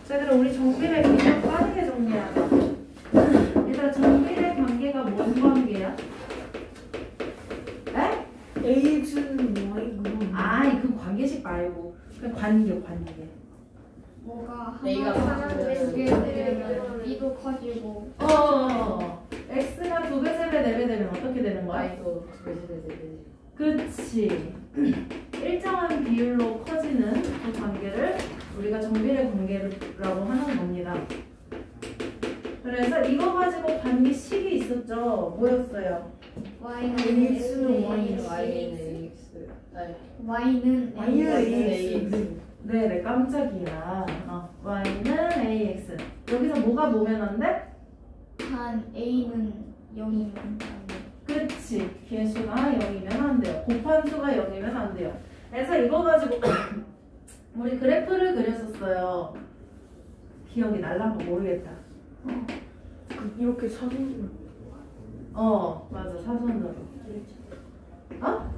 자, 얘들아 우리 정비례 그냥 빠르게 정리하자. 얘들아 정비례 관계가 뭔 관계야? 에? AX는 Y구나. 아이 그 관계식 말고 그냥 관계. 뭐가 A가 되면 B도 커지고 x가 2배, 3배, 4배 되면 어떻게 되는 거야? Y도 되지. 그치. 일정한 비율로 커지는 그 관계를 우리가 정비례 관계라고 하는 겁니다. 그래서 이거 가지고 관계식이 있었죠. 뭐였어요? Y는 AX는 Y는 AX. Y는 AX. 네네 깜짝이야. y는 ax. 여기서 뭐가 뭐면 안 돼? 단 A는 0이면 안 돼. 그치. 개수가 0이면 안 돼요. 곱한수가 0이면 안 돼요. 그래서 이거 가지고 우리 그래프를 그렸었어요. 기억이 날란가 모르겠다. 이렇게 사진으로. 맞아. 사선으로. 어?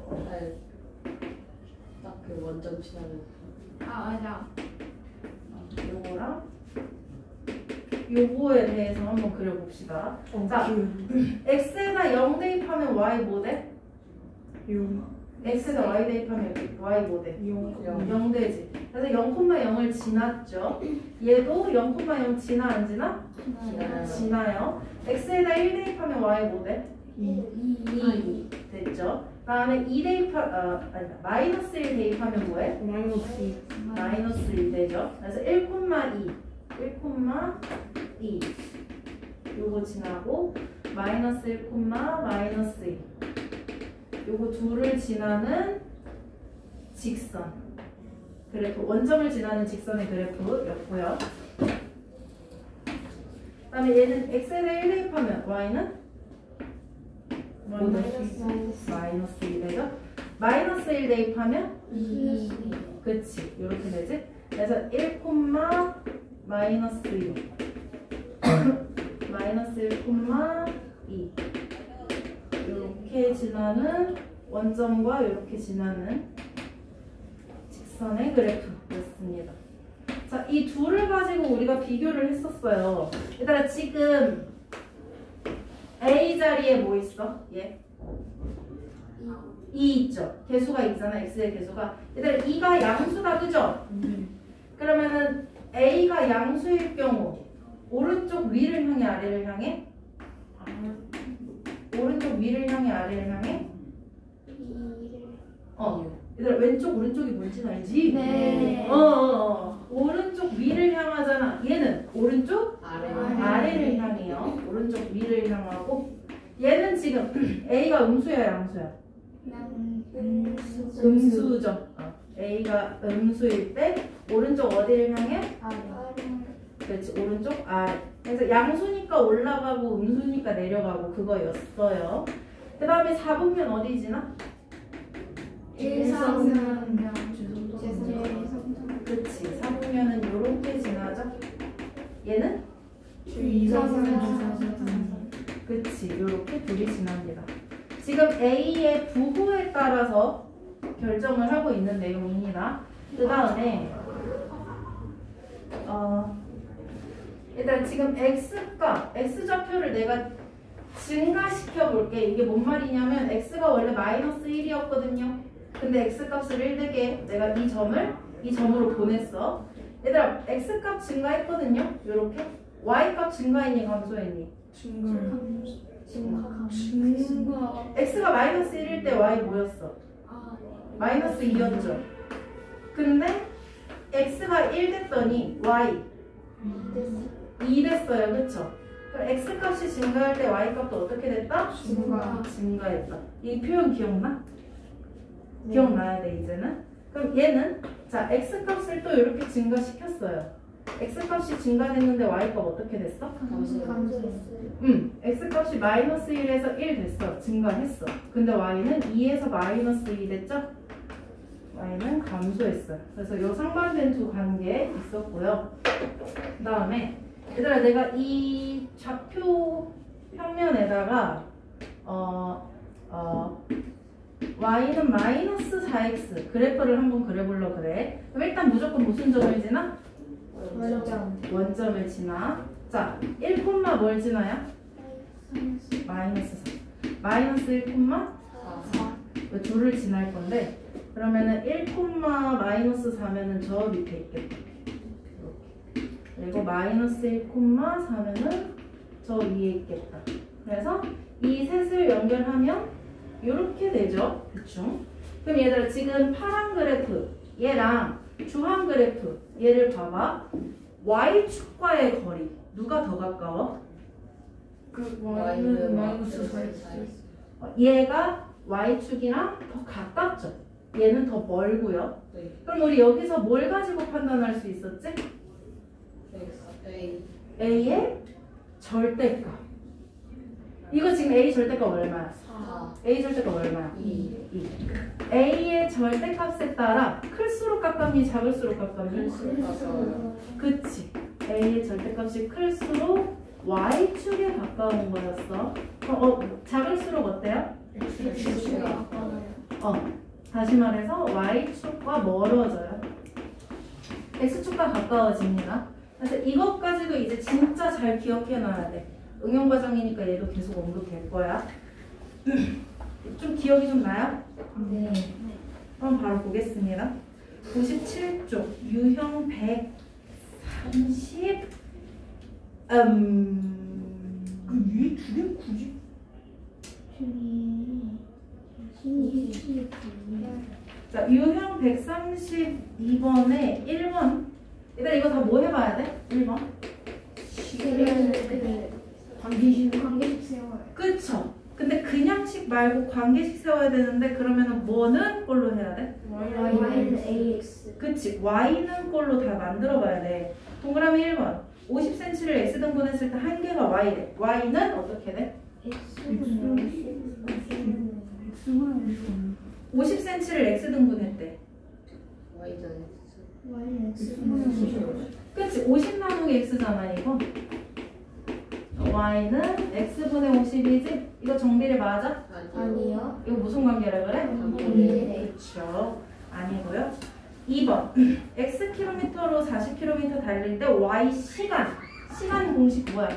딱 그 원점 지나는. 맞아. 요거랑 요거에 대해서 한번 그려봅시다. 자, x에다 0 대입하면 y 뭐 돼? 0. x에다 y 대입하면 y 뭐 돼? 0 되지. 그래서 0,0을 지났죠. 얘도 0,0 지나 안 지나? 지나요. x에다 1 대입하면 y 뭐 돼? 2 됐죠. 그 다음에 2 마이너스 1 대입하면 뭐해? 마이너스 1 되죠. 그래서 1,2 요거 지나고 마이너스 1, 마이너스 2 요거 둘을 지나는 직선 그래프, 원점을 지나는 직선의 그래프였고요. 그 다음에 얘는 x에다 1 대입하면 y는 마이너스 1 되죠. 마이너스 1 대입하면 2. 그치 이렇게 되지. 그래서 1, 마이너스 2 마이너스 1, 2 이렇게 지나는 원점과 이렇게 지나는 직선의 그래프였습니다. 자, 이 둘을 가지고 우리가 비교를 했었어요. 얘들아 지금 A 자리에 뭐 있어? 얘 2 있죠? 개수가 있잖아. x의 개수가. 얘들아 2가 양수다. 그죠? 그러면은 A가 양수일 경우 오른쪽 위를 향해 아래를 향해? 오른쪽 위를 향해 아래를 향해? 얘들아 왼쪽 오른쪽이 뭔지 알지? 네. 오른쪽 위를 향하잖아. 얘는 오른쪽 아래를 향해요. 오른쪽 위를 향하고 얘는 지금 A가 음수야 양수야? 음수죠. A가 음수일 때 오른쪽 어디를 향해? 그렇지 오른쪽 아래. 그래서 양수니까 올라가고 음수니까 내려가고 그거였어요. 그 다음에 4분면 어디 지나? 1상면 그치 4분면은 요렇게 지나죠. 얘는? 그치 요렇게 둘이 지납니다. 지금 A의 부호에 따라서 결정을 하고 있는 내용입니다. 그 다음에 일단 지금 x값, x좌표를 내가 증가시켜 볼게. 이게 뭔 말이냐면 x가 원래 마이너스 1이었거든요. 근데 x값을 1 되게 내가 이 점으로 보냈어. 얘들아 x값 증가했거든요. 요렇게 y값 증가했니 감소했니? 증가. x가 마이너스 1일 때 y 뭐였어? 마이너스 2였죠. 근데 x가 1 됐더니 y 2 됐어요. 그쵸? 그럼 x값이 증가할 때 y값도 어떻게 됐다? 증가했다. 이 표현 기억나? 기억나야 돼 이제는. 그럼 얘는 자 x값을 또 이렇게 증가시켰어요. x값이 증가됐는데 y값 어떻게 됐어? x값이 마이너스 1에서 1 됐어. 증가했어. 근데 y는 2에서 마이너스 2 됐죠? y는 감소했어요. 그래서 요 상반된 두 관계 있었고요. 그 다음에 얘들아 내가 이 좌표 평면에다가 y는 마이너스 4x. 그래프를 한번 그려볼러 그래. 그럼 일단 무조건 무슨 점을 지나? 원점. 원점을 지나. 자, 1, 뭘 지나요? 마이너스 4. 마이너스 1, 그 둘을 지날 건데 그러면은 1, 마이너스 4면은 저 밑에 있겠다. 그리고 마이너스 1, 4면은 저 위에 있겠다. 그래서 이 셋을 연결하면 이렇게 되죠. 대충. 그럼 얘들아 지금 파란 그래프 얘랑 주황 그래프 얘를 봐봐. y축과의 거리 누가 더 가까워? 그 y는 마이너스 4x. 얘가 y축이랑 더 가깝죠. 얘는 더 멀고요. 네. 그럼 우리 여기서 뭘 가지고 판단할 수 있었지? A. A의 절대값. 이거 지금 A 절대값 얼마야? 4. A 절대값 얼마야? 2. A의 절대값에 따라 클수록 가깝니 작을수록 가깝니? 가까워요. 그치. A의 절대값이 클수록 Y축에 가까운 거였어. 작을수록 어때요? X축에 가까워요. 다시 말해서 Y축과 멀어져요. X축과 가까워집니다. 그래서 이것까지도 이제 진짜 잘 기억해놔야 돼. 응용과정이니까 얘도 계속 언급될 거야. 좀 기억이 좀 나요? 네. 그럼 바로 보겠습니다. 97쪽 유형 130 그 위에 두 개 굳이? 자, 유형 132번에 1번. 일단 이거 다 뭐 해봐야 돼? 1번. 관계식 세워요. 그쵸? 근데 그냥식 말고 관계식 세워야 되는데 그러면은 뭐는 꼴로 해야 돼? Y는 AX. 그치? y는 꼴로 다 만들어 봐야 돼. 동그라미 1번. 50cm를 x등분했을 때 한 개가 y래. y는 어떻게 돼? X는 50cm를 x등분했대. Y는 Y는 그치? 50 나누기 x잖아 이거. y는 x분의 50이지? 이거 정비례 맞아? 아니요. 이거 무슨 관계라 그래? 관계례. 그쵸. 아니고요. 2번. xkm로 40km 달릴 때 y 시간. 시간 공식 뭐야?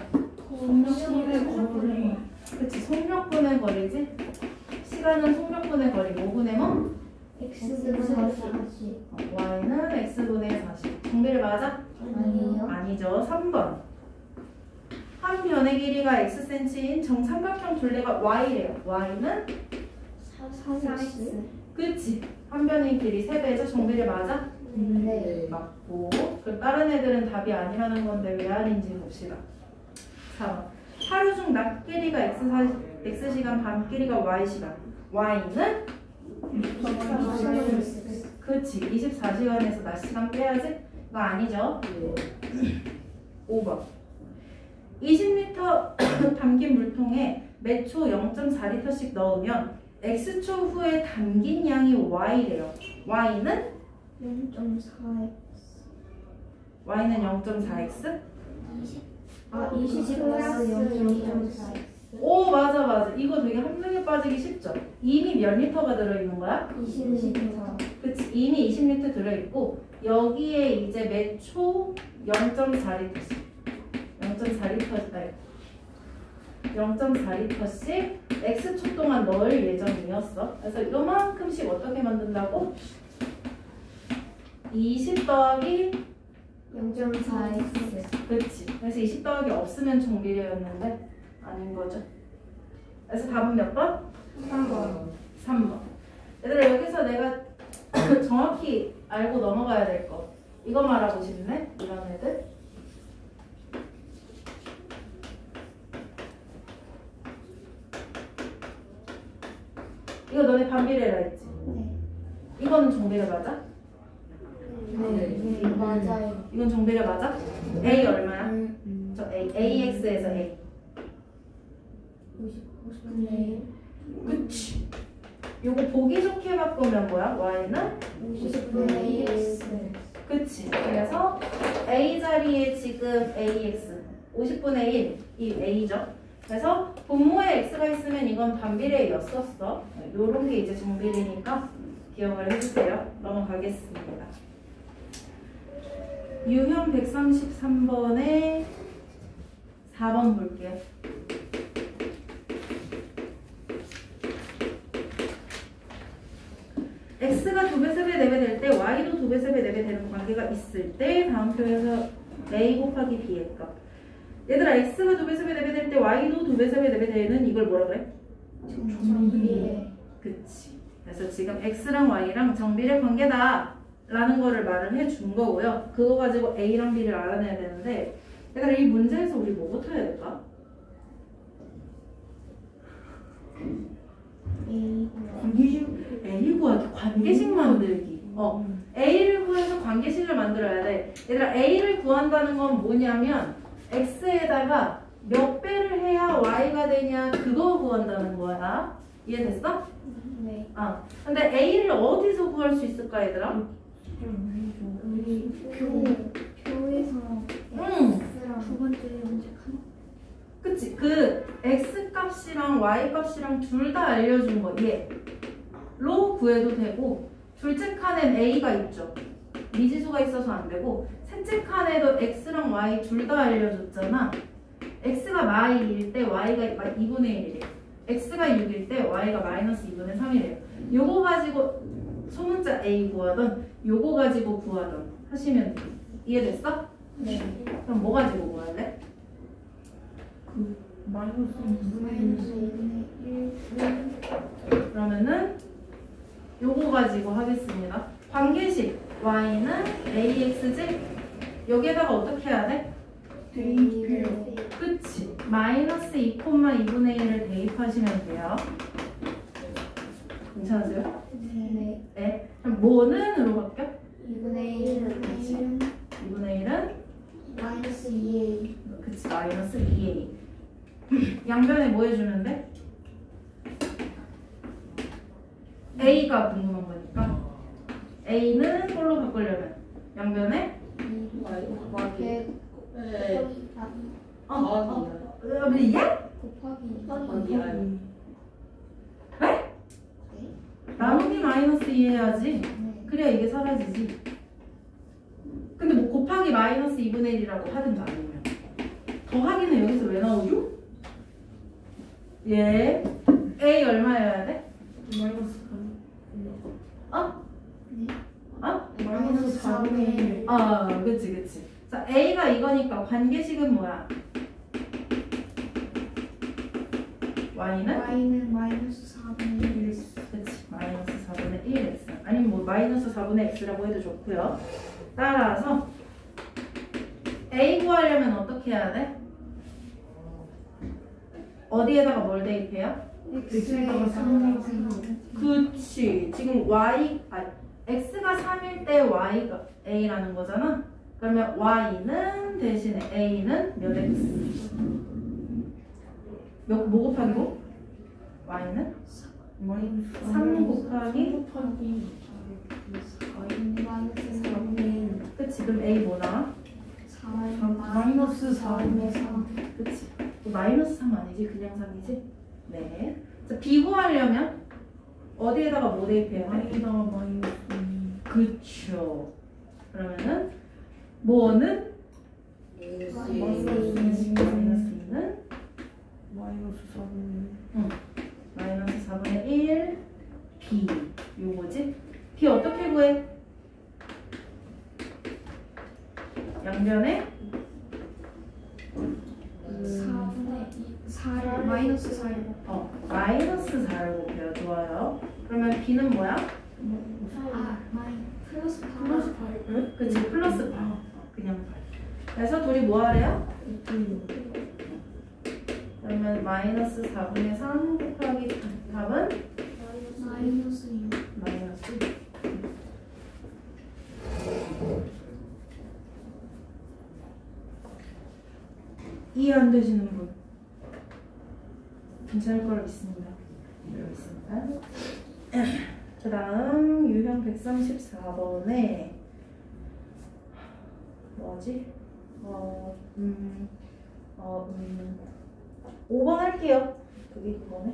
속력분의 거리. 그치. 속력분의 거리지? 시간은 속력분의 거리. 뭐분의 뭐? X분의 40. y는 x분의 40. 정비례 맞아? 아니요. 아니죠. 3번. 한 변의 길이가 xcm인 정삼각형 둘레가 y래요. y는 4X. 그치. 한 변의 길이 3배죠. 정비례 맞아? 네. 맞고. 그럼 다른 애들은 답이 아니라는 건데 왜 아닌지 봅시다. 4번. 하루 중 낮 길이가 x시간, 밤 길이가 y시간. y는 그치. 24시간에서 낮 시간 빼야지? 그거 아니죠? 5번. 20리터 담긴 물통에 매초 0.4리터씩 넣으면 x초 후에 담긴 양이 y래요. y는 0.4X. y는 0.4x? 20 플러스 0.4X. 오 맞아. 이거 되게 함정에 빠지기 쉽죠? 이미 몇 리터가 들어있는 거야? 20리터. 그치. 이미 20리터 들어있고 여기에 이제 매초 0.4리터씩 0.4리터씩 x초 동안 넣을 예정이었어. 그래서 요만큼씩 어떻게 만든다고? 20 더하기 0.4X. 그렇지. 그래서 20 더하기 없으면 정비례였는데 아닌 거죠. 그래서 답은 몇 번? 3번. 3번. 얘들아 여기서 내가 정확히 알고 넘어가야 될 거. 이거 말하고 싶네. 이런 애들. 이거 너네 반비례라 했지? 네. 이거는 정비례 맞아? 네. 맞아요. 이건 정비례 맞아? A 얼마야? 저 A. AX에서 A. 50분의 그치. 요거 보기 좋게 바꾸면 뭐야? Y는? 50분의 AX. 그치. 그래서 A 자리에 지금 AX 50분의 1, 이 A죠. 그래서 분모에 x가 있으면 이건 반비례였었어. 요런 게 이제 정비례니까 기억을 해주세요. 넘어가겠습니다. 유형 133번에 4번 볼게요. x가 2배, 3배, 4배 될 때 y도 2배, 3배, 4배 되는 관계가 있을 때 다음 표에서 a 곱하기 b의 값. 얘들아 x가 2배, 3배, 4배 될 때 y도 2배, 3배, 4배 되는 이걸 뭐라 그래? 정비례. 그치. 그래서 지금 x랑 y랑 정비례 관계다 라는 거를 말을 해준 거고요. 그거 가지고 a랑 b를 알아내야 되는데 얘들아 이 문제에서 우리 뭐부터 해야 될까? 관계식 A 구하기, 관계식 만들기. A를 구해서 관계식을 만들어야 돼. 얘들아 A를 구한다는 건 뭐냐면 X에다가 몇 배를 해야 Y가 되냐 그거 구한다는 거야. 이해됐어? 네. 근데 A를 어디서 구할 수 있을까 얘들아? 우리 표에서 x랑 두 번째 문제 칸. 그치? 그 X 값이랑 Y 값이랑 둘 다 알려준 거 얘로 구해도 되고 둘째 칸엔 A가 있죠. 미지수가 있어서 안 되고 셋째 칸에도 X랑 Y 둘 다 알려줬잖아. X가 마이일 때 Y가 2분의 1이래. X가 6일 때 Y가 마이너스 2분의 3이래요. 요거 가지고 소문자 A 구하던 요거 가지고 구하던 하시면 돼. 이해됐어? 네. 그럼 뭐 가지고 구할래? 마이너스 마이너스 2분의 1. 그러면은 요거 가지고 하겠습니다. 관계식 y는 axj 여기에다가 어떻게 해야 돼? 대입해요. 그치? 마이너스 2,2분의 1을 대입하시면 돼요. 괜찮으세요? 네. 네. 그럼 뭐는으로 바뀌어? 2분의 1은 2분의 1은 마이너스 2a. 그치 마이너스 2a 양변에 뭐 해주면 돼? a가 궁금한 거니까 A는 뭘로 바꾸려면 양변에 Y 곱하기. 100 네. 우리 얘? 곱하기. 나누기 마이너스 2 해야지. 네. 그래야 이게 사라지지. 근데 뭐 곱하기 마이너스 2분의 1이라고 하든가 아니면 더하기는 여기서 왜 나오죠? 예. A 얼마여야 돼? 마이너스 어? 네. 어? 마이너스 4분의 1. 그치. 자, A가 이거니까 관계식은 뭐야? Y는? y는 마이너스 4분의 1. 그치. 마이너스 4분의 1x. 아니면 뭐 마이너스 4분의 x라고 해도 좋고요. 따라서 A 구하려면 어떻게 해야 돼? 어디에다가 뭘 대입해요? x에다가 3. 그치. 지금 x가 3일 때 y가 a라는 거잖아. 그러면 y는 대신에 a는 몇 x? 뭐 곱하기고? y는? 마이너스 3 곱하기? 마이너스 4분의 1. 그치. 그럼 a 뭐 나와? 마이너스 4분의 3. 그치. 마이너스 3 아니지? 그냥 3이지? 네. 자, b 구하려면 어디에다가 뭐 대입해야 돼? y에다가 마이너스 2. 그쵸. 그러면은 뭐는? 마이너스 마이너스 2. 마이너스 2는? 마이너스 4분의 마이너스 4분의 1 b 요거지? b 어떻게 구해? 양변에 4분의 4를 마이너스 4를 마이너스 4를 곱해요. 좋아요. 그러면 b는 뭐야? 플러스 8. 플러스 8. 응? 그치 플러스 8 그냥 8 그래서 둘이 뭐 하래요? 그러면 마이너스 4분의 3 곱하기 답은? 마이너스 6. 마이너스 이해 안 되시는 분 괜찮을 거라 믿습니다. 여기 있습니다. 그 다음 유형 134번에 뭐지? 5번 할게요. 그게 9번에.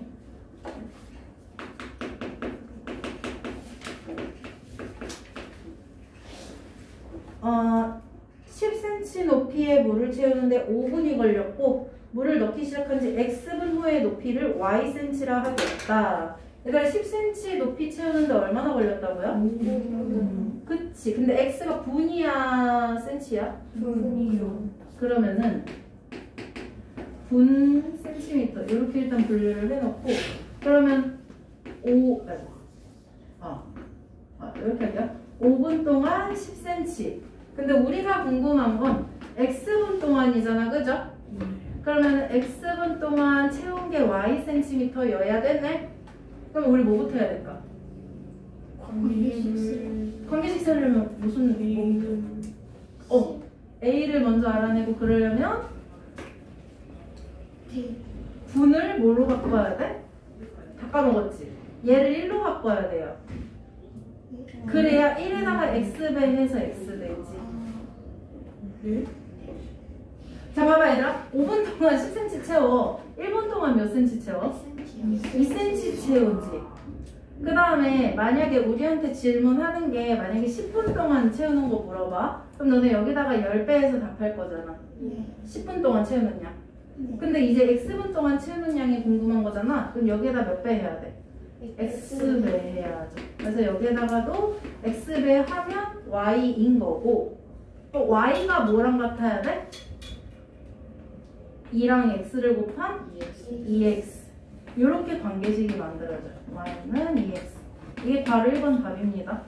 10cm 높이의 물을 채우는데 5분이 걸렸고 물을 넣기 시작한 지 x분 후에 높이를 ycm라 하겠다. 그러니까 10cm 높이 채우는데 얼마나 걸렸다고요? 그치. 근데 x가 분이야 센치야? 분이요. 그러면은 분 센티미터 이렇게 일단 분류를 해놓고 그러면 5 이렇게 할게요. 5분 동안 10cm. 근데 우리가 궁금한 건 x분 동안이잖아, 그죠? 그러면 x분 동안 채운 게 ycm여야 되네? 그럼 우리 뭐부터 해야 될까? 관계식 세려면 무슨 A를 먼저 알아내고 그러려면 분을 뭐로 바꿔야 돼? 다 까먹었지? 얘를 1로 바꿔야 돼요. 그래야 1에다가 x배 해서 x배지. 자 봐봐 얘들아. 5분 동안 10cm 채워. 1분 동안 몇 cm 채워? 2cm 채우지. 그 다음에 만약에 우리한테 질문하는 게 만약에 10분 동안 채우는 거 물어봐. 그럼 너네 여기다가 10배 해서 답할 거잖아. 10분 동안 채우는 양. 근데 이제 x분 동안 채우는 양이 궁금한 거잖아. 그럼 여기에다 몇 배 해야 돼? x배 해야죠. 그래서 여기에다가도 x배 하면 y인 거고 또 y가 뭐랑 같아야 돼? 2랑 x를 곱한 2x. 이렇게 관계식이 만들어져요. y는 2x. 이게 바로 1번 답입니다.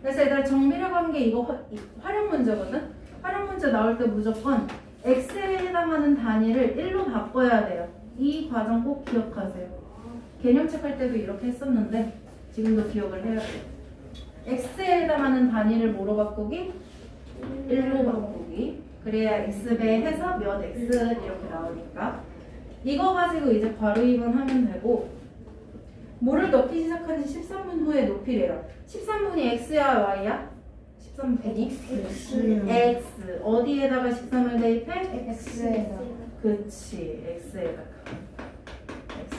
그래서 얘들아 정비례 관계 이거 활용 문제거든? 활용 문제 나올 때 무조건 x에 해당하는 단위를 1로 바꿔야 돼요. 이 과정 꼭 기억하세요. 개념책 할 때도 이렇게 했었는데 지금도 기억을 해야 돼요. x에 해당하는 단위를 뭐로 바꾸기? 1로 바꾸기. 그래야 x배 해서 몇 x 이렇게 나오니까 이거 가지고 이제 괄호 2번 하면 되고 뭐를 넣기 시작한 지 13분 후에 높이래요. 13분이 x야 y야? 13분이? x. 어디에다가 13을 대입해? X에다. 그치. x에다가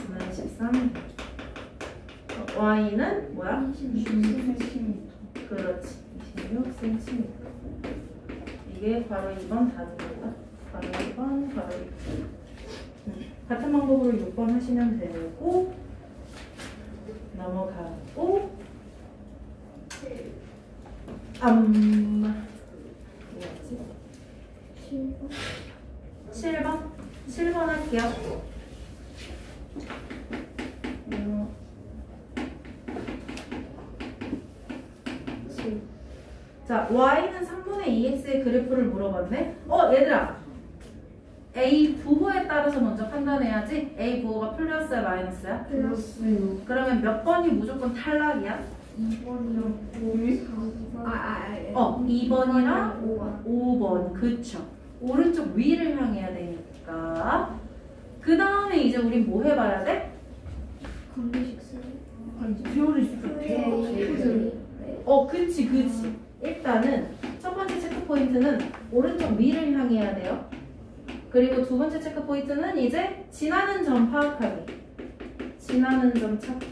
x는 13 y는 뭐야? 26cm. 그렇지. 26cm. 이게 괄호 2번 답입니다. 괄호 2번, 괄호 2번. 같은 방법으로 6번 하시면 되고 넘어가고 뭐였지? 7번 할게요. 자, y는 3분의 2x의 그래프를 물어봤네? 얘들아! a 부호에 따라서 먼저 판단해야지. a 부호가 플러스야 마이너스야? 플러스요. 그러면 몇 번이 무조건 탈락이야? 2번이랑 2번이랑 5번. 그쵸. 오른쪽 위를 향해야 되니까. 그 다음에 이제 우리 뭐 해봐야 돼? 관계식 쓰. 표를 쓰세요. 그치. 일단은 첫 번째 체크 포인트는 오른쪽 위를 향해야 돼요. 그리고 두 번째 체크 포인트는 이제 지나는 점 파악하기. 지나는 점 찾기.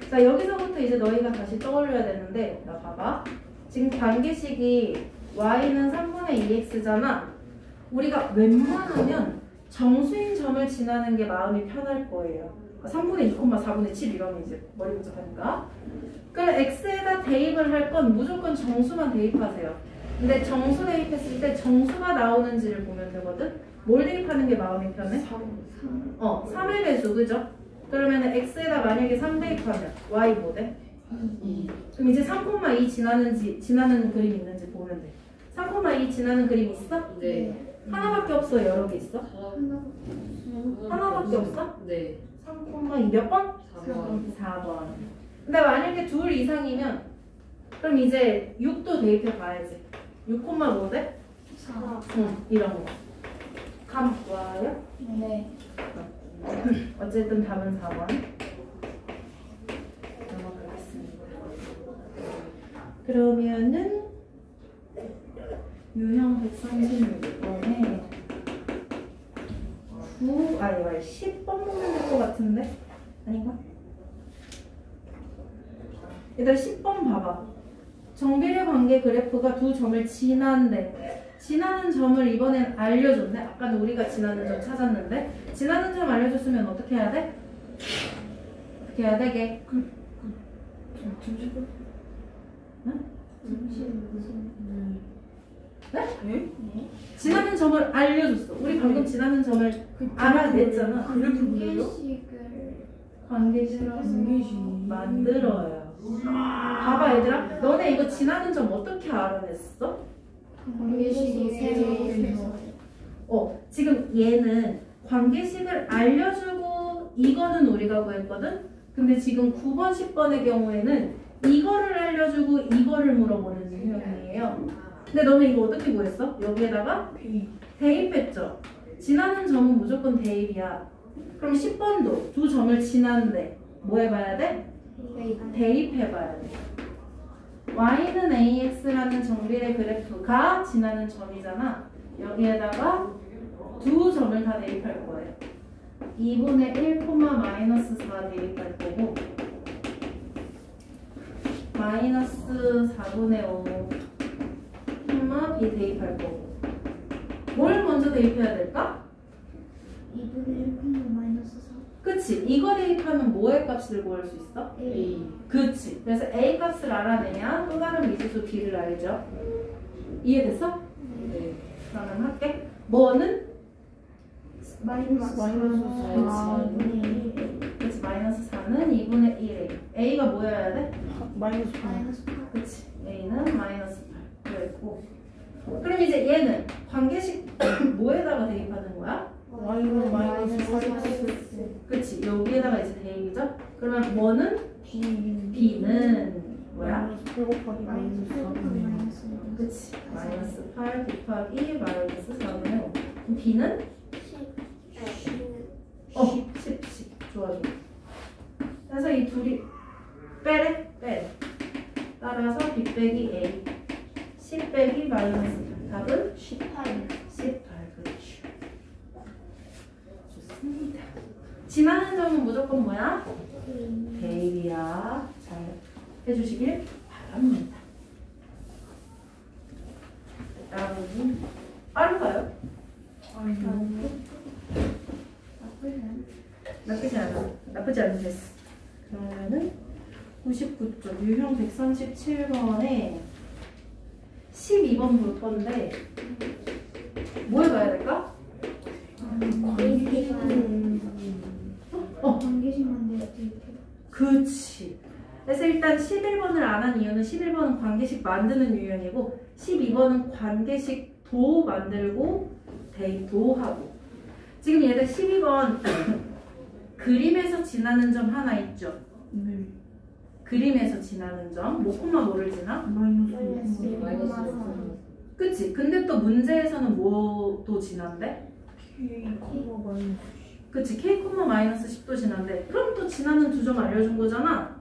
자, 여기서부터 이제 너희가 다시 떠올려야 되는데, 나 봐봐. 지금 관계식이 y는 3분의 2x잖아. 우리가 웬만하면 정수인 점을 지나는 게 마음이 편할 거예요. 3분의 2, 4분의 7 이러면 이제 머리 복잡하니까. 그럼 x에다 대입을 할 건 무조건 정수만 대입하세요. 근데 정수 대입했을 때 정수가 나오는지를 보면 되거든? 뭘 대입하는 게 마음이 편해? 3의 배수, 그죠? 그러면 x에다 만약에 3 대입하면 y 뭐 돼? 2. 그럼 이제 3,2 지나는 그림 있는지 보면 돼. 3,2 지나는 그림 있어? 네. 하나밖에 없어? 여러 개 있어? 하나밖에 없어? 네. 3,2 몇 번? 4번. 근데 만약에 둘 이상이면 그럼 이제 6도 대입해 봐야지. 6, 뭐 돼? 4. 이런 거. 감 와요? 네. 어쨌든 답은 4번. 넘어가겠습니다. 그러면은 유형 136번에 아니 10번 보면 될 것 같은데? 아닌가? 얘들아 10번 봐봐. 정비례 관계 그래프가 두 점을 지난데 지나는 점을 이번엔 알려줬네. 아까는 우리가 지나는 점 찾았는데 지나는 점 알려줬으면 어떻게 해야 돼? 어떻게 해야 되게? 네? 지나는 점을 알려줬어. 우리 방금 지나는 점을 알아냈잖아. 관계식을 만들어요. 봐봐 얘들아, 너네 이거 지나는 점 어떻게 알아냈어? 지금 얘는 관계식을 알려주고 이거는 우리가 구했거든? 근데 지금 9번, 10번의 경우에는 이거를 알려주고 이거를 물어보는 유형이에요. 근데 너네 이거 어떻게 구했어? 여기에다가 대입했죠? 지나는 점은 무조건 대입이야. 그럼 10번도 두 점을 지나는데 뭐 해봐야 돼? 대입해봐야 돼. y는 ax라는 정비례 그래프가 지나는 점이잖아. 여기에다가 두 점을 다 대입할 거예요. 2분의 1, 마이너스 4 대입할 거고 마이너스 4분의 5, b 대입할 거고 뭘 먼저 대입해야 될까? 2분의 1, 마이너스 4. 그치? 이거 대입하면 뭐의 값을 구할 수 있어? A. 그치? 그래서 A 값을 알아내야 또 다른 미지수 B를 알죠? 이해됐어? 네. 그러면 할게. 뭐는? 마이너스 4분의 1. 그치? 마이너스 4는 2분의 1A. A가 뭐여야 돼? 마이너스 8. 마이너스 8. 그치? A는 마이너스 8. 그랬고. 그럼 이제 얘는 관계식 뭐에다가 대입하는 거야? y는 마이너스 8. 그치? 여기에다가 이제 대입이죠? 그러면 뭐는? B는 뭐야? 마이너스 8 곱하기 마이너스 4분의 1. 그치? 마이너스 8 곱하기 마이너스 4분의 5. 그럼 B는? 10. 좋아. 그래서 이 둘이 빼래? 빼래. 따라서 B 빼기 A 10 빼기 마이너스 8. 답은? 18. 18. 그렇지. 좋습니다. 지나는 점은 무조건 뭐야? 대입이야. 잘 해주시길 바랍니다. 다음은 빠른가요? 나쁘지 않아. 나쁘지 않은 됐어. 그러면은 99쪽 유형 137번에 12번 볼 건데 뭐 해봐야 될까? 관계식만 대입해. 그치. 그래서 일단 11번을 안 한 이유는 11번은 관계식 만드는 유형이고 12번은 관계식도 만들고 대입도 하고. 지금 얘들 12번 그림에서 지나는 점 하나 있죠? 네. 그림에서 지나는 점. 뭐 콤마 뭐를 지나? 마이너스 1. 그치? 근데 또 문제에서는 뭐도 지난대? K, 마이너스 그치? K, 마이너스 10도 지난대. 그럼 또 지나는 두 점 알려준 거잖아?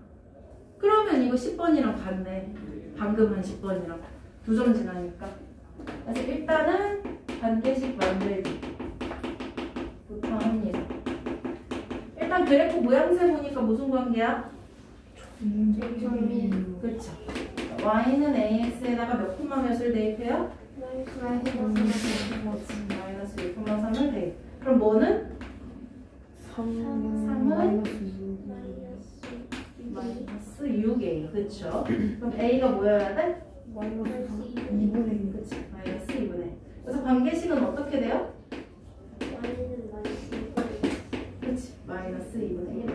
그러면 이거 10번이랑 같네. 방금 한 10번이랑. 두 점 지나니까. 그래서 일단은 관계식 만들기 부터 합니다. 일단 그래프 모양새 보니까 무슨 관계야? 그쵸? y는 ax에다가 몇 콤마 몇을 대입해요? 마이너스 1,3을 대입. 그럼 뭐는? 3은 마이너스 6a. 그쵸? 그럼 a가 뭐여야 돼? 마이너스 2분의 1. 그치? 마이너스 2분의. 그래서 관계식은 어떻게 돼요? 그치? 마이너스 2분의 1x.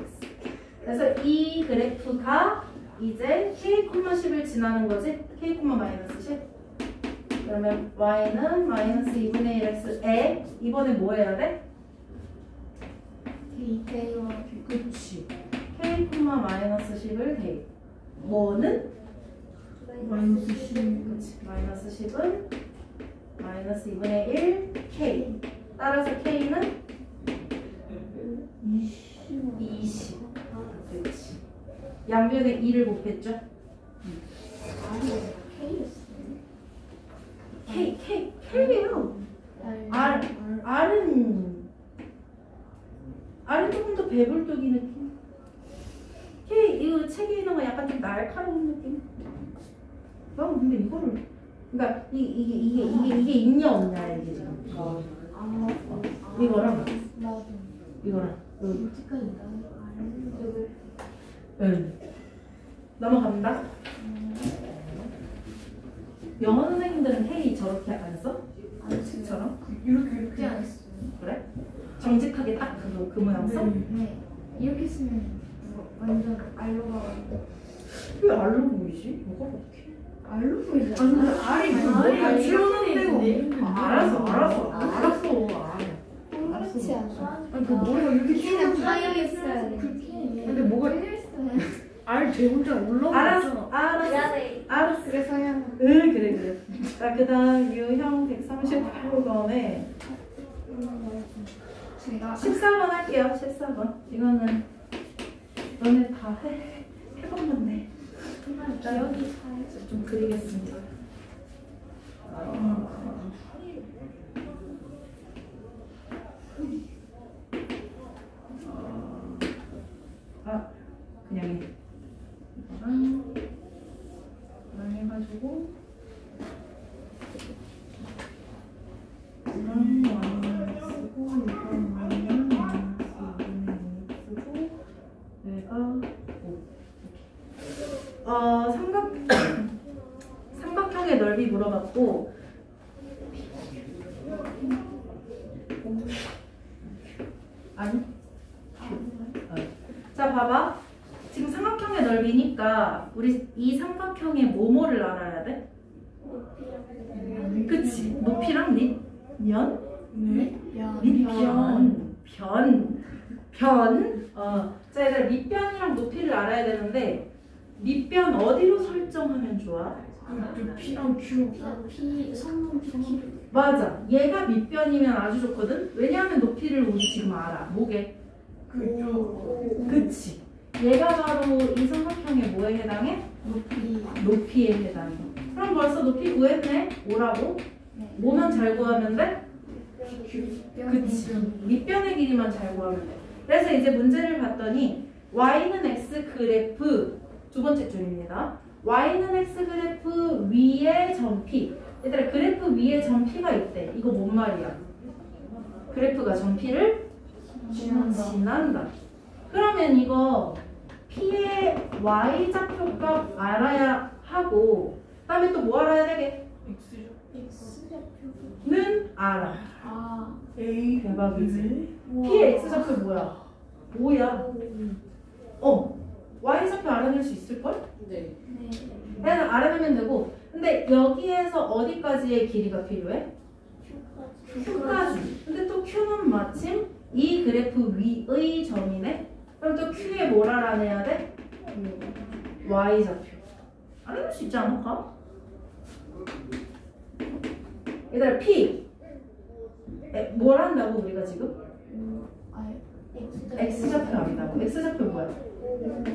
그래서 이 그래프가 이제 k, 10을 지나는 거지? k, 마이너스 10. 그러면 y는 마이너스 2분의 1x에 이번에 뭐 해야 돼? 그치. k, 마이너스 10을 대입. 뭐는? 마이너스 10. 그치. 마이너스 10은 마이너스 2분의 1 k. 따라서 k는 20. 그치. 양변에 2를 곱했죠? K예요. R은 R은 조금 더 배불뚝이 느낌. K 이거 책에 있는 거 약간 좀 날카로운 느낌. 근데 이거를 그러니까 이게 있냐 없냐 이게 지금. 이거랑 나도 이거랑 솔직하니까 넘어갑니다. 영어 선생님들은 K 저렇게 안 써? 책처럼? 그렇게 안 했어. 그래? 정직하게 딱 그 모양 써? 네. 이렇게 쓰면 완전 알로가 왜 알로 보이지? 뭐가 어떻게? 알로 보이지 아니 근데 않아? 알이 아니, 머리가 아니, 튀어나온 데가 없는데. 알았어. 그렇지 않아. 아니 그 머리가 이렇게 키는 튀어나온 파여 있어야 돼. 근데 뭐가 알제 혼자 올라갔잖아. 알았어. 그래서 그냥 그래. 자, 그 다음 유형 138번에 제가 14번 할게요. 14번. 이거는 너네 다 해본 건데. 기억이 잘. 좀 그리겠습니다. 그냥 이거랑 해가지고 이거는 쓰고 이거는 쓰고 얘가 삼각형의 넓이 물어봤고 아니 자 봐봐 지금 삼각형의 넓이니까 우리 이 삼각형의 뭐뭐를 알아야 돼? 그치 높이랑 밑면 네. 밑변 자 얘들아 밑변이랑 높이를 알아야 되는데 밑변 어디로 설정하면 좋아? 그 P랑 Q. P 성분 P 맞아 얘가 밑변이면 아주 좋거든 왜냐하면 높이를 우리 지금 알아 뭐게? 그죠. 그치 얘가 바로 이 삼각형의 뭐에 해당해? 높이에 해당해 그럼 벌써 높이 구했네 5라고 뭐만 잘 구하면 돼? 그치 밑변의 길이만 잘 구하면 돼 그래서 이제 문제를 봤더니 y는 x 그래프 두 번째 줄입니다 y는 x 그래프 위에 점 P 얘들아 그래프 위에 점 P가 있대 이거 뭔 말이야? 그래프가 점 P를 지난다 그러면 이거 P의 y좌표값 알아야 하고 그 다음에 또 뭐 알아야 되게? 는 알아 A 대박이지 P의 x좌표 뭐야? 5야 y좌표 알아낼 수 있을걸? 네. 그냥 알아내면 되고 근데 여기에서 어디까지의 길이가 필요해? Q까지 근데 또 Q는 마침 이 그래프 위의 점이네 그럼 또 Q에 뭘 알아내야 돼? y좌표 알아낼 수 있지 않을까? 얘들아 P 뭘 한다고 우리가 지금? x좌표 한다고 x좌표 뭐야?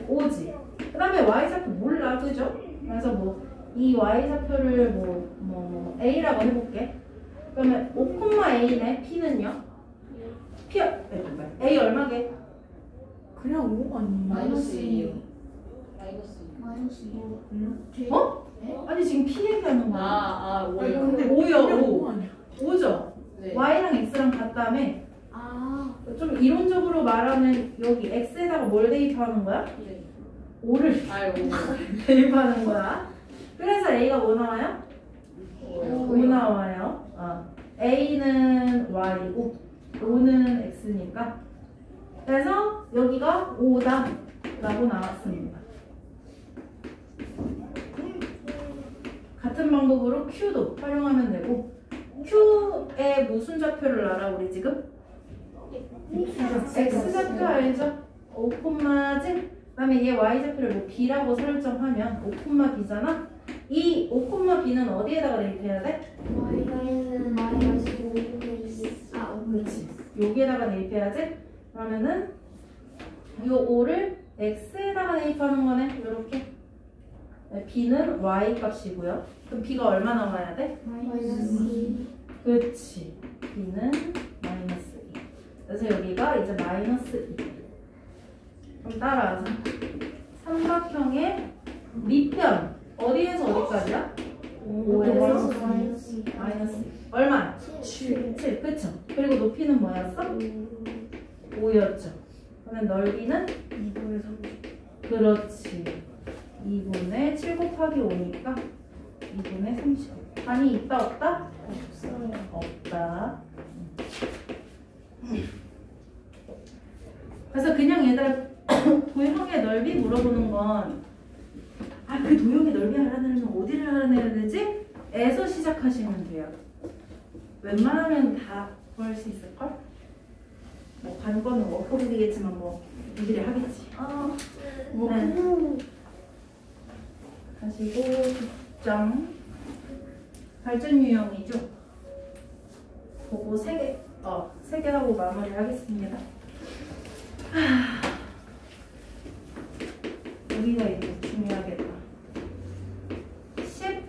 5지 그 다음에 y좌표 몰라 그죠? 그래서 뭐 이 y좌표를 뭐 a라고 해볼게 그러면 5,a네 p는요? p a 얼마게? 그냥 5 아니에요? 마이너스 2요. 아니 지금 p 얘기하는 거야 아, 5요. 근데 5요 그냥 5 5 아니야? 5죠? 네. y랑 x랑 같다며 좀 이론적으로 말하면 여기 x에다가 뭘 대입하는 거야? 네. 5를 아, 5. 대입하는 거야 그래서 a가 뭐 나와요? 5 나와요 a는 y고 5는 x니까 그래서 여기가 5다 라고 나왔습니다 같은 방법으로 q도 활용하면 되고 q의 무슨 좌표를 알아 우리 지금? x좌표 알죠? 5,지 그 다음에 얘 y좌표를 뭐 b라고 설정하면 5,b잖아 이 5,b는 어디에다가 대입해야 돼? 그렇지 여기에다가 대입해야지 그러면은 이 5를 x에다가 대입하는 거네 이렇게 b는 y 값이고요 그럼 b가 얼마 나와야 돼? 그렇지 b는 마이너스 2 그래서 여기가 이제 마이너스 2. 그럼 따라서 삼각형의 밑변 어디에서 어디까지야? 5에서 마이너스 2. 얼마? 7. 그쵸? 그리고 높이는 뭐였어? 5였죠. 그러면 넓이는? 2분의 3. 그렇지. 2분의 7 곱하기 5니까 2분의 30. 반이 있다 없다? 없다. 그래서 그냥 얘들아 도형의 넓이 물어보는 건 그 도형의 넓이 알아내려면 어디를 알아내야 되지? 에서 시작하시면 돼요. 웬만하면 다 구할 수 있을걸? 뭐 관건은 워크북이겠지만 뭐 니들이 하겠지. 네. 하시고 득점 발전 유형이죠. 그거 3개 하고 마무리하겠습니다. 여기가 이제 중요하겠다. 10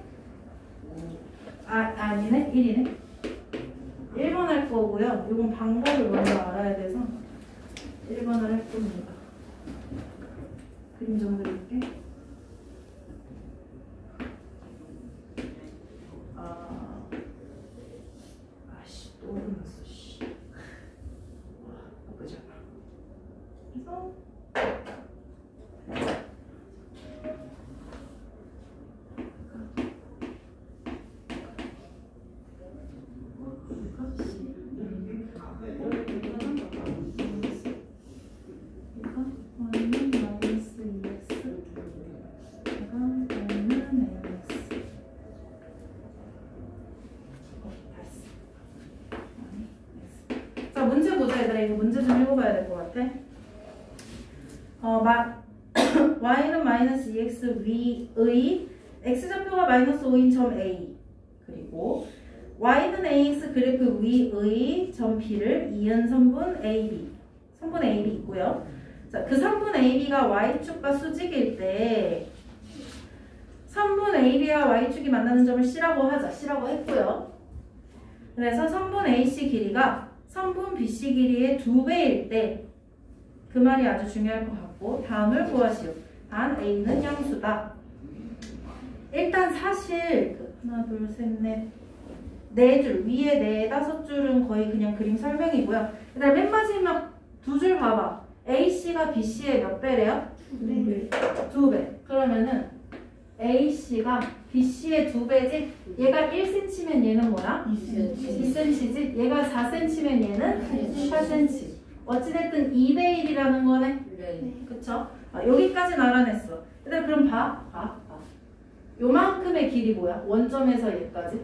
아니네 1이네 1번 할 거고요. 이건 방법을 먼저 알아야 돼서 1번을 할 겁니다. 그림 좀 그릴게. 또 끝났어. 나쁘지 않아. 그래서 자, 문제 보자 얘들아. 이거 문제 좀 읽어봐야 될 것 같아. y는 마이너스 2x 위의 x좌표가 마이너스 5인 점 A 그리고 y는 ax 그래프 위의 점 B를 이은 선분 AB 선분 AB 있고요. 자, 그 선분 AB가 y축과 수직일 때 선분 AB와 y축이 만나는 점을 C라고 하자. C라고 했고요. 그래서 선분 AC 길이가 선분 BC 길이의 2배일 때 그 말이 아주 중요할 것 같고 다음을 구하시오. 단 A는 양수다. 일단 사실 하나 둘셋넷 4줄 위에 4-5줄은 거의 그냥 그림 설명이고요. 그 다음에 맨 마지막 2줄 봐봐. AC가 BC의 몇 배래요? 2배. 그러면은 AC가 BC의 2배지? 얘가 1cm면 얘는 뭐야? 2cm지? 얘가 4cm면 얘는 8cm. 어찌됐든 2대1이라는 거네? 그쵸? 여기까지는 알아냈어. 얘들아 그럼 봐. 요만큼의 길이 뭐야? 원점에서 얘까지?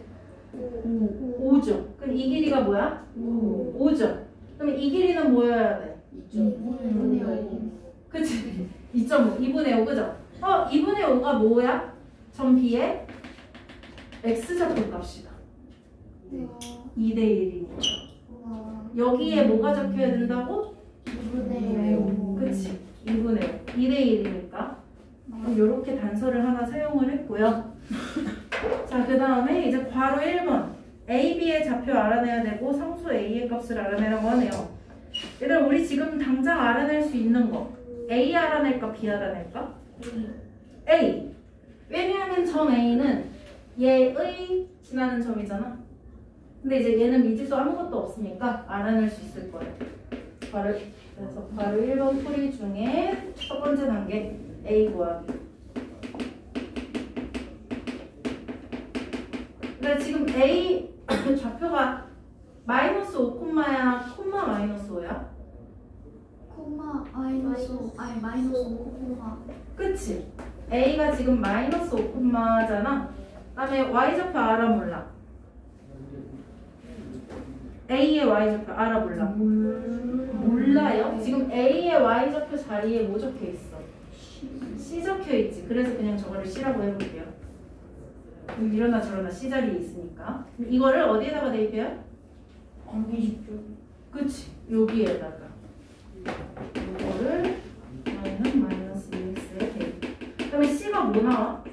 5죠. 그럼 이 길이가 뭐야? 5죠. 그럼 이 길이는 뭐여야 돼? 2분의 5. 그치? 2.5. 2분의 5 그죠? 2분의 5가 뭐야? 점 B의 X좌표 값이다. 2대1이니까. 여기에 뭐가 적혀야 된다고? 2분의 5. 그치? 2분의 5. 2대1이니까. 이렇게 단서를 하나 사용을 했고요. 자, 그 다음에 이제 괄호 1번. A, B의 좌표 알아내야 되고 상수 A의 값을 알아내라고 하네요. 얘들아 우리 지금 당장 알아낼 수 있는 거. A 알아낼까? B 알아낼까? A. 왜냐하면 점 A는 얘의 지나는 점이잖아. 근데 이제 얘는 미지수 아무것도 없으니까 알아낼 수 있을 거예요. 그래서 바로 1번 풀이 중에 첫 번째 단계 A 구하기. 근데 지금 A 좌표가 마이너스 5 콤마야, 콤마 마이너스 5야? 콤마 마이너스 5. 아니 마이너스 5 콤마. 그치? A가 지금 마이너스 5 콤마잖아. 그다음에 Y좌표 알아 몰라? A의 Y좌표 알아 몰라? 몰라요? 지금 A의 Y좌표 자리에 뭐 적혀 있어? C 적혀 있지. 그래서 그냥 저거를 C라고 해볼게요. 이러나 저러나 C 자리에 있으니까. 이거를 어디에다가 대입해요? 그치? 여기에다가. 이거를 Y는 마이너스 2x에 대입. 그 다음에 C가 뭐 나와?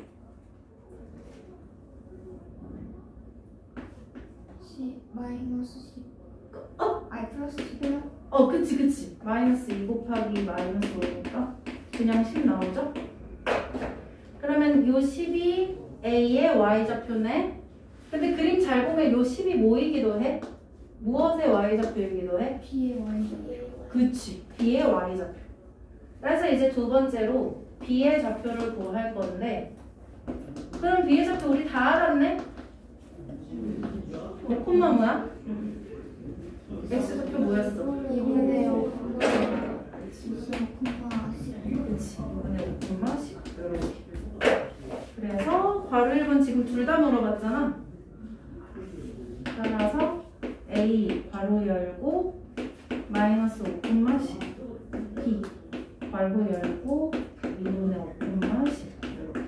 C 마이너스 10. 아니 플러스 10이요? 그치. 마이너스 2 곱하기 마이너스 5니까 그냥 10 나오죠? 그러면 요 10이 A의 Y좌표네. 근데 그림 잘 보면 요 10이 뭐이기도 해? 무엇의 Y좌표이기도 해? B의 Y. 그치. B의 Y좌표. 그래서 이제 두 번째로 B의 좌표를 구할 건데, 그럼 B의 좌표 우리 다 알았네? 콤마 뭐야? X좌표 뭐였어? 2분의 5 콤마 10. 그치. 2분의 5콤마 10. 이렇게. 그래서 괄호 1번 지금 둘 다 물어봤잖아. 따라서 A 괄호 열고 마이너스 5콤마 10 B 괄호 열고 2분의 5콤마 10 이렇게.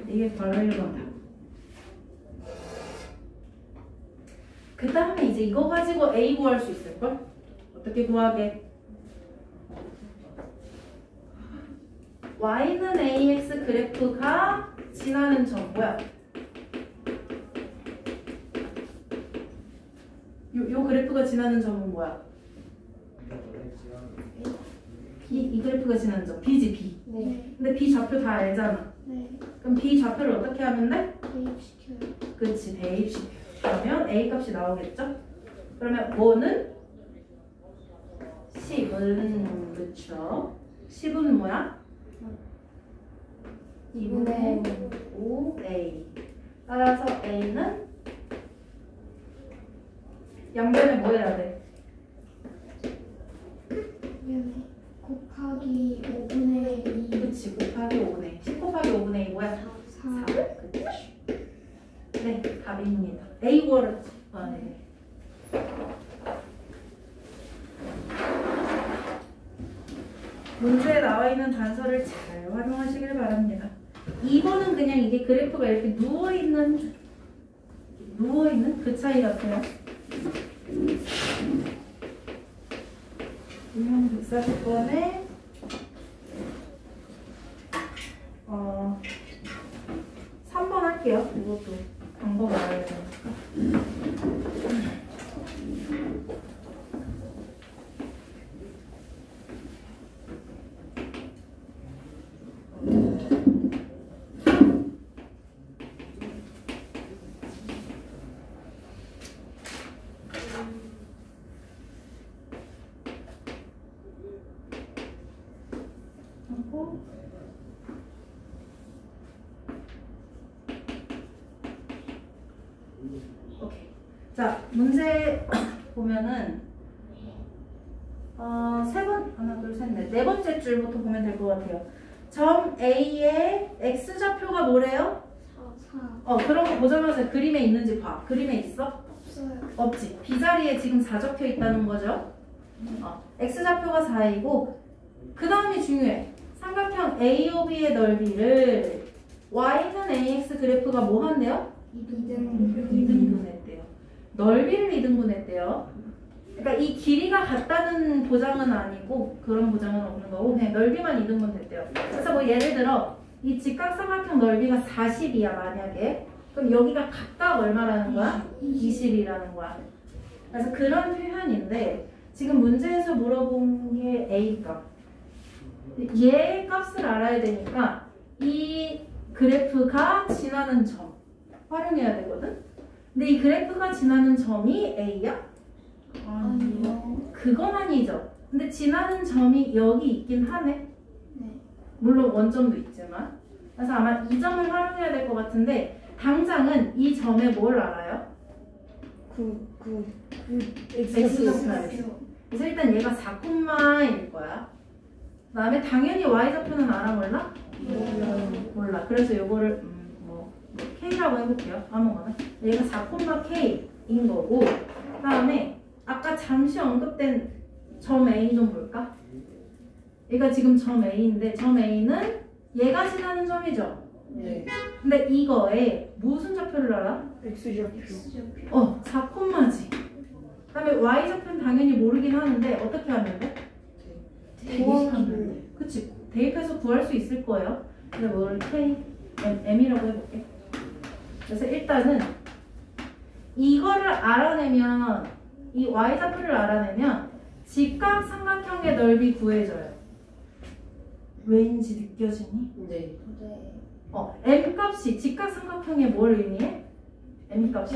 이게 괄호 1번 답. 그 다음에 이제 이거 가지고 A 구할 수 있을걸? 어떻게 구하게? Y는 AX 그래프가 지나는 점 뭐야? 요 그래프가 지나는 점은 뭐야? 이 그래프가 지나는 점 B지 B. 네. 근데 B 좌표 다 알잖아. 네. 그럼 B 좌표를 어떻게 하면 돼? 대입시켜요. 그치, 대입시켜. 그러면 A 값이 나오겠죠? 그러면 뭐는? 10은 그쵸? 10은 뭐야? 2분의 5A. 따라서 A는 양변에 뭐 해야 돼? 곱하기 5분의 2. 그치, 곱하기 5분의 10 곱하기 5분의 2 뭐야? 4. 그치. 네, 답입니다. A 구하랬지. 네. 문제에 나와 있는 단서를 잘 활용하시길 바랍니다. 2번은 그냥 이게 그래프가 이렇게 누워있는 그 차이 같아요. 유형 140번에 3번 할게요. 이것도 방법 알아야 되니까. 오케이. 자, 문제 보면은 하나, 둘, 셋, 네 번째 줄부터 보면 될 것 같아요. 점 A의 X좌표가 뭐래요? 4. 그런 거 보자마자 그림에 있는지 봐. 그림에 있어? 없어요. 없지. B자리에 지금 4 적혀 있다는 거죠. X좌표가 4이고 그 다음이 중요해. 삼각형 AOB의 넓이를 Y는 AX 그래프가 뭐 한대요? 2등분했대요. 넓이를 2등분했대요. 그러니까 이 길이가 같다는 보장은 아니고 그런 보장은 없는 거고 그냥 넓이만 2등분됐대요. 그래서 뭐 예를 들어 이 직각삼각형 넓이가 40이야 만약에. 그럼 여기가 각각 얼마라는 거야? 20이라는 거야. 그래서 그런 표현인데 지금 문제에서 물어본 게 A 값. 얘 값을 알아야 되니까 이 그래프가 지나는 점 활용해야 되거든? 근데 이 그래프가 지나는 점이 A야? 아니요. 그건 아니죠. 근데 지나는 점이 여기 있긴 하네. 네. 물론 원점도 있지만. 그래서 아마 이 점을 활용해야 될 것 같은데 당장은 이 점에 뭘 알아요? X좌표. 그래서 일단 얘가 4콤마일 거야. 그 다음에 당연히 Y좌표는 알아 몰라? 몰라. 그래서 요거를 K라고 해볼게요. 아무거나. 얘가 4,K인 거고 그 다음에 아까 잠시 언급된 점 A 좀 볼까? 얘가 지금 점 A인데 점 A는 얘가 지나는 점이죠? 네. 근데 이거에 무슨 좌표를 알아? X좌표. 4콤마지. 그 다음에 Y좌표는 당연히 모르긴 하는데 어떻게 하면 돼? 대입하면 돼. 그치? 대입해서 구할 수 있을 거예요. 근데 뭘 M이라고 해볼게. 그래서 일단은 이거를 알아내면 이 Y좌표를 알아내면 직각 삼각형의 넓이 구해줘요. 왜인지 느껴지니? 네. 네. m 값이 직각 삼각형의 뭘 의미해? m 값이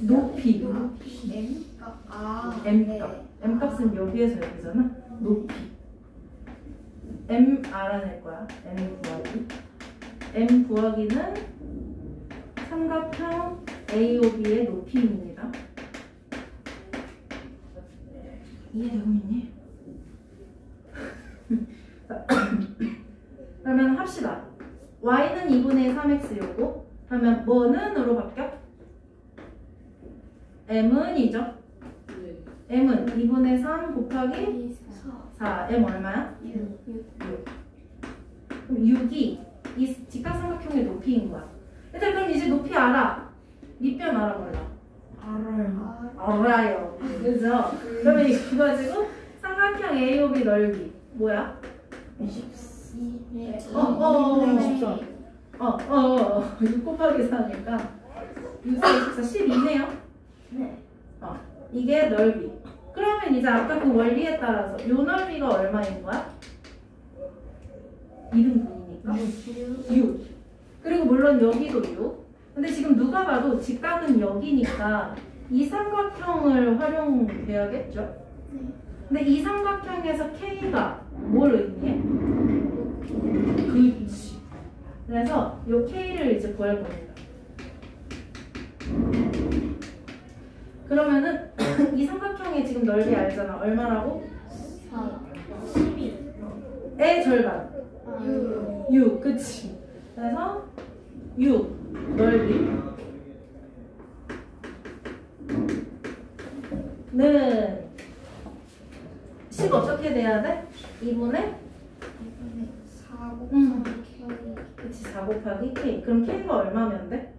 높이. M값. 아. m 값. m 값은 여기에서 여기잖아. 높이. m 알아낼 거야. m 구하기. m 구하기는 삼각형 AOB의 높이입니다. 이해되고 있니? 그러면 합시다. y는 2분의 3x이고 그러면 뭐는으로 바뀌어? m은이죠. 네. m은 2분의 3 곱하기 4. m 얼마야? 6. 6. 그럼 6이 이 직각삼각형의 높이인 거야. 일단 그럼 이제 높이 알아. 밑변 알아 몰라? 알아요. 알아요. 그죠? 그러면 이거 가지고 삼각형 AOB 넓이 뭐야? 6 곱하기 4니까 6, 4, 24, 12네요? 네. 이게 넓이. 그러면 이제 아까 그 원리에 따라서 요 넓이가 얼마인 거야? 2등분이니까 6. 그리고 물론 여기도 6. 근데 지금 누가 봐도 직각은 여기니까 이 삼각형을 활용돼야겠죠? 근데 이 삼각형에서 K가 뭘 의미해? 그렇지. 그래서 요 K를 이제 구할 겁니다. 그러면은 이 삼각형의 지금 넓이 알잖아. 얼마라고? 12의 절반. 6. 그치. 그래서 6 넓이 는 10 어떻게 돼야 돼? 2분의 4 음. 곱하기 K. 그치 4 곱하기 K. 그럼 K가 얼마면 돼?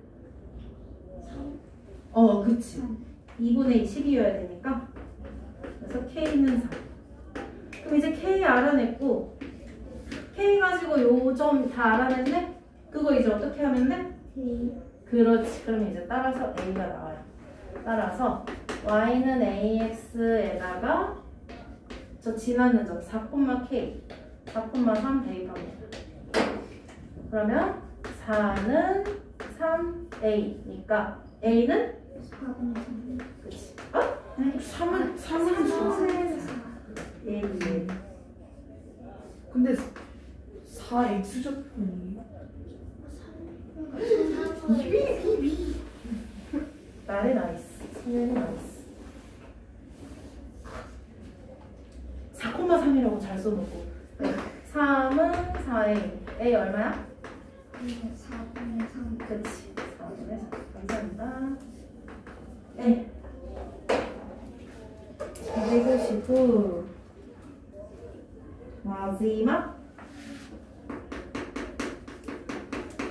3. 그치 2분의 10이어야 되니까 그래서 K는 4. 그럼 이제 K 알아냈고 K 가지고 요 점 다 알아냈네? 그거 이제 어떻게 하면 돼? 그렇지. 그럼 이제 따라서 A가 나와요. 따라서 Y는 AX에다가 저 지나는 점 4,K 4,3 대입합니다. 그러면 4는 3A니까 A는 4분의 3. 그치. 3은 1. 근데 4x 적분이에요? 나래 나이스. 성현이 나이스. 4,3이라고 잘 써놓고 3은 4A A 얼마야? 4분의 3. 그치 4분의 4 감사합니다. A 299 마지막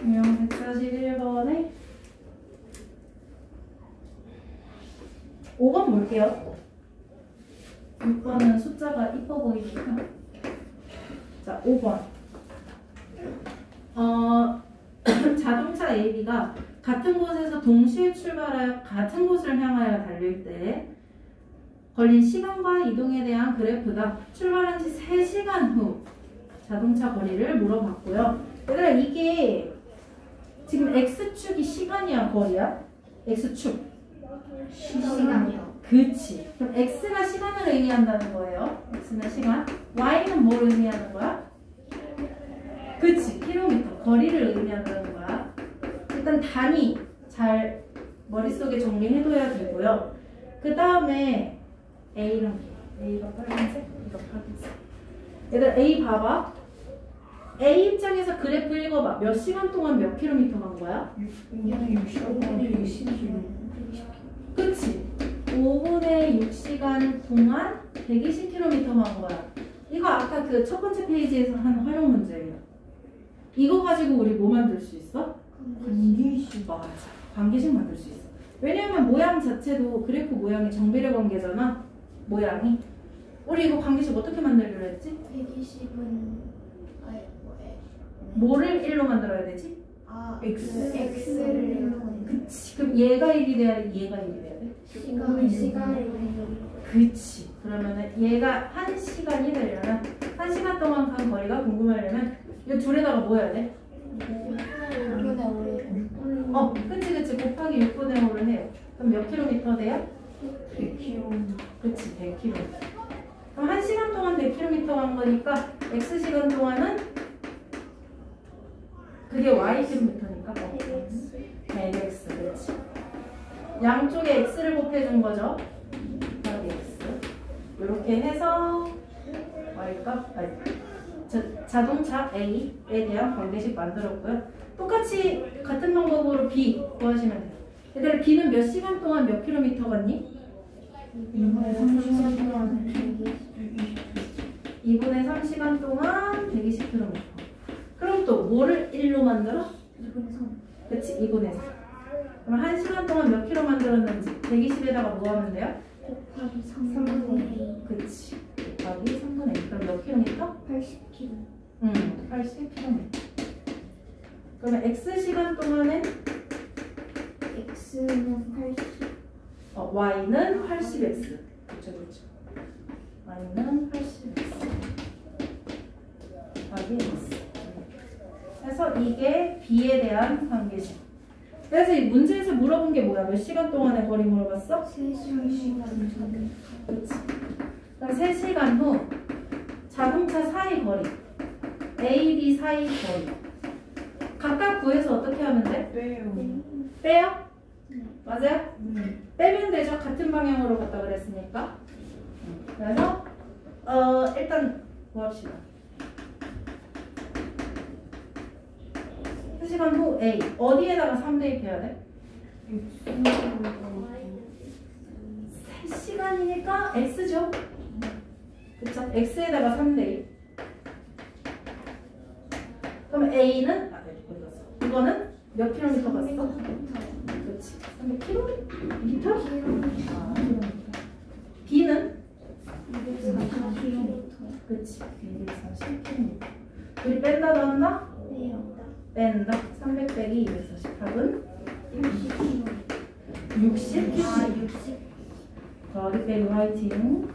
유형 141번에 5번 볼게요. 6번은 숫자가 이뻐 보이니까. 자, 5번. 자동차 AB가 같은 곳에서 동시에 출발하여 같은 곳을 향하여 달릴 때 걸린 시간과 이동에 대한 그래프가 출발한 지 3시간 후 자동차 거리를 물어봤고요. 얘들아, 이게 지금 X축이 시간이야, 거리야? X축. 시간이요. 그치. 그럼 X가 시간을 의미한다는 거예요. X는 시간. Y는 뭘 의미하는 거야? 그치. 킬로미터. 거리를 의미한다는 거야. 일단 단위 잘 머릿속에 정리해둬야 되고요. 그 다음에 A랑 B. A가 빨간색, B가 파란색. 얘들 A 봐봐. A 입장에서 그래프 읽어봐. 몇 시간 동안 몇 킬로미터 간 거야? 5분의 60km. 그치? 5분의 6시간 동안 120km 간 거야. 이거 아까 그 첫 번째 페이지에서 한 활용 문제예요. 이거 가지고 우리 뭐 만들 수 있어? 관계식. 맞아. 관계식 만들 수 있어. 왜냐면 모양 자체도 그래프 모양이 정비례 관계잖아. 모양이. 우리 이거 관계식 어떻게 만들기로 했지? 120은 뭐를 1로 만들어야 되지? X를 그치. 그럼 얘가 1이 돼야 돼? 얘가 1이 돼야 돼? 시간을 그치. 그러면은 얘가 1시간이 되려면 1시간 동안 간 거리가 궁금하려면 이 둘에다가 뭐 해야 돼? 그치. 곱하기 6분의 5를 해요. 그럼 몇 킬로미터 돼요? 100km. 그치, 100km. 그럼 1시간 동안 100km 간 거니까 X시간 동안은 그게 Y킬로미터니까 100X, 그렇지. 양쪽에 X를 곱해준 거죠. 더하기 X. 이렇게 해서 Y값, 자동차 A에 대한 관계식 만들었고요. 똑같이 같은 방법으로 B 구하시면 돼요. 얘들아, B는 몇 시간 동안 몇 킬로미터 갔니? 2분의 3시간 동안 2분의 3시간 동안 120km. 그럼 또 뭐를 1로 만들어? 2분의 3 그치, 2분의 3. 그럼 1시간 동안 몇 킬로 만들었는지 120에다가 뭐 하면 돼요? 곱하기 3분의 2 그치, 곱하기 3분의 2. 그럼 몇 킬로미터? 80km 80km. 그러면 X시간 동안은 X는 80 Y는 80X. 그쵸. Y는 80X. 곱하기 X. 그래서 이게 B에 대한 관계식. 그래서 이 문제에서 물어본 게 뭐야? 몇 시간 동안의 거리 물어봤어? 3시간 그렇지. 그럼 3시간 후 자동차 사이 거리, A, B 사이 거리 각각 구해서 어떻게 하면 돼? 빼요. 빼요? 맞아요? 네. 빼면 되죠. 같은 방향으로 갔다 그랬으니까. 그래서 일단 구합시다. 3시간 후 A 어디에다가 3 대입해야 돼? 3시간이니까 X죠? 그쵸? X에다가 3 대입. 그럼 A는 이거는 몇 킬로미터 갔어? 그렇지. 300km? 아, 킬로미터. B는? 240km 그렇지. 240km. 우리 뺀다 넣었나? 뺀다. 300 빼기 240 합은? 80km 60km. 60 더하기 빼기 화이팅.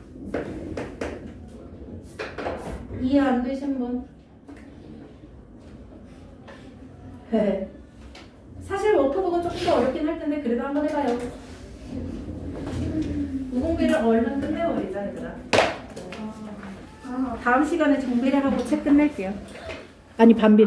이해 안 되신 분? 사실 워크북은 조금 더 어렵긴 할 텐데 그래도 한번 해봐요. 무공비를 얼른 끝내버리자 얘들아. 다음 시간에 정비를 하고 책 끝낼게요. 아니 반비례.